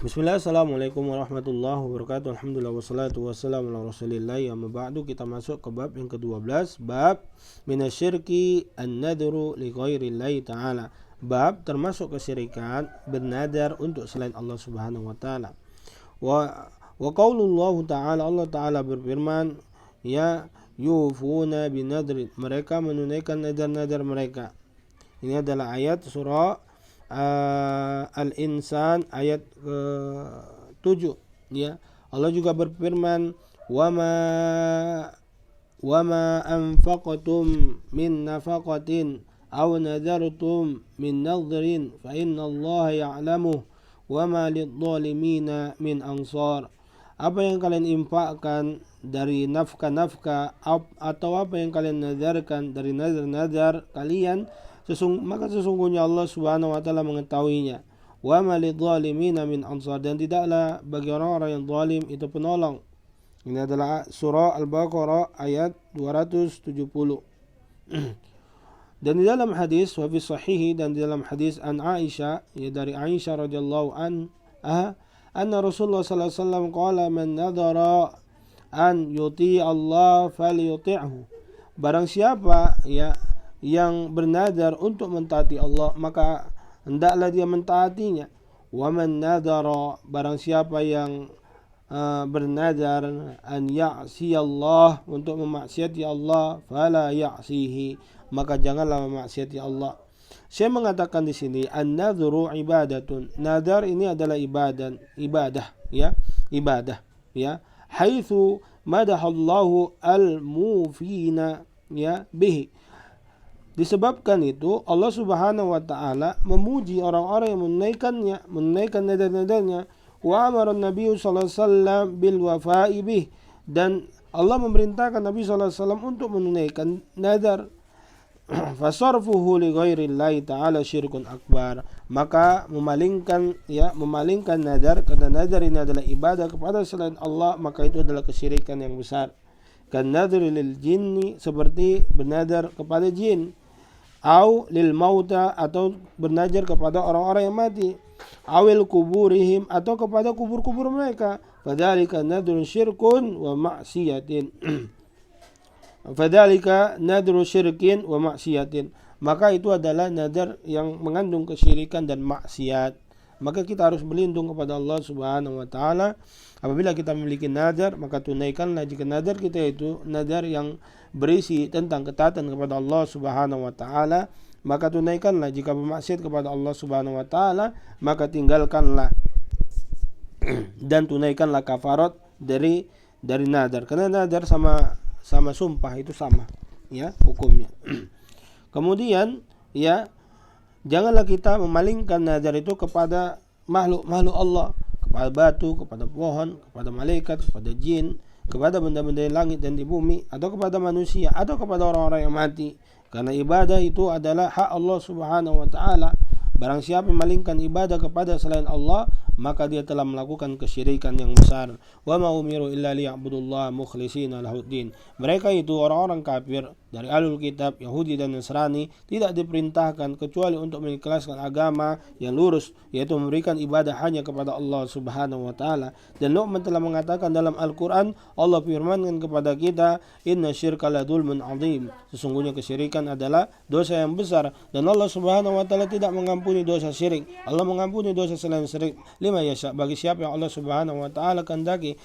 Bismillah, assalamualaikum warahmatullahi wabarakatuh. Alhamdulillah wassalatu wassalamu ala rasulillah. Amma ba'du, kita masuk ke bab yang ke-12, bab minasyirki an-nadru li ghairillahi ta'ala. Bab termasuk kesyirikan bernadar untuk selain Allah Subhanahu wa taala. Wa qaulullah ta'ala, Allah taala berfirman, ya yufuna binadri, mereka menunaikan nadar-nadar mereka. Ini adalah ayat surah Al-Insan ayat ke-7, ya. Allah juga berfirman, wama anfaqtum min nafaqatin aw nadartum min nadrin fa innallaha ya'lamuh wama lidh-dhalimina min ansar. Apa yang kalian infakkan dari nafkah-nafkah atau apa yang kalian nadarkan dari nadar-nadar kalian, maka sesungguhnya Allah Subhanahu wa taala mengetahuinya. Wa ma lidh-dhalimina min ansar, dan tidaklah bagi orang-orang yang zalim itu penolong. Ini adalah surah Al-Baqarah ayat 270. Dan di dalam hadis wa fi sahihi, dan di dalam hadis an Aisyah, ya, dari Aisyah radhiyallahu anha, anna Rasulullah sallallahu alaihi wasallam qala man nadara an yuti Allah falyuti'hu. Barang siapa, ya, yang bernadar untuk mentaati Allah, maka hendaklah dia mentaatinya. Wa man nadara, barang siapa yang bernadar an ya'si Allah, untuk memaksiati Allah, fala ya'sihi, maka janganlah memaksiati Allah. Saya mengatakan di sini an-nadhru ibadatun. Nadar ini adalah ibadah, ya, ibadah, ya. Haitsu madahallahu al-mufina, ya, bihi. Disebabkan itu Allah Subhanahu wa taala memuji orang-orang yang menunaikan nadar-nadarnya. Wa amara Nabi sallallahu alaihi wasallam bil wafa'i bih, dan Allah memerintahkan Nabi sallallahu alaihi wasallam untuk menunaikan nadar. Fasarfuhu li ghairillahi ta'ala syirkun akbar, maka memalingkan nadar, karena nadar ini adalah ibadah kepada selain Allah, maka itu adalah kesyirikan yang besar. Kan nadri lil jinni, seperti bernadar kepada jin, au lil mauta, atau bernadar kepada orang-orang yang mati, awil kuburihim, atau kepada kubur-kubur mereka. Fadzalika nadrun syirkun wa ma'siyatin. Fadzalika nadru syirkin wa maksiatin, maka itu adalah nadar yang mengandung kesyirikan dan maksiat. Maka kita harus berlindung kepada Allah Subhanahu wa taala. Apabila kita memiliki nadar, maka tunaikanlah. Jika nadar kita itu nadar yang berisi tentang ketaatan kepada Allah Subhanahu wa taala, maka tunaikanlah. Jika bermaksiat kepada Allah Subhanahu wa taala, maka tinggalkanlah dan tunaikanlah kafarat dari nadar. Karena nadar sama sumpah itu sama, ya, hukumnya. Kemudian, ya, janganlah kita memalingkan nadar itu kepada makhluk Allah, kepada batu, kepada pohon, kepada malaikat, kepada jin, kepada benda-benda di langit dan di bumi, atau kepada manusia, atau kepada orang-orang yang mati. Karena ibadah itu adalah hak Allah Subhanahu wa taala. Barang siapa memalingkan ibadah kepada selain Allah, maka dia telah melakukan kesyirikan yang besar. Wa ma umiru illa liya'budullaha mukhlishina lahuddin. Mereka itu orang-orang kafir dari ahlul kitab, Yahudi dan Nasrani, tidak diperintahkan kecuali untuk mengikhlaskan agama yang lurus, yaitu memberikan ibadah hanya kepada Allah Subhanahu wa taala. Dan Luqman telah mengatakan dalam Al-Qur'an, Allah firmankan kepada kita, inna syirka la dzulmun 'adzim. Sesungguhnya kesyirikan adalah dosa yang besar, dan Allah Subhanahu wa taala tidak mengampuni dosa syirik. Allah mengampuni dosa selain syirik lima yasha, bagi siapa yang Allah Subhanahu wa taala kehendaki.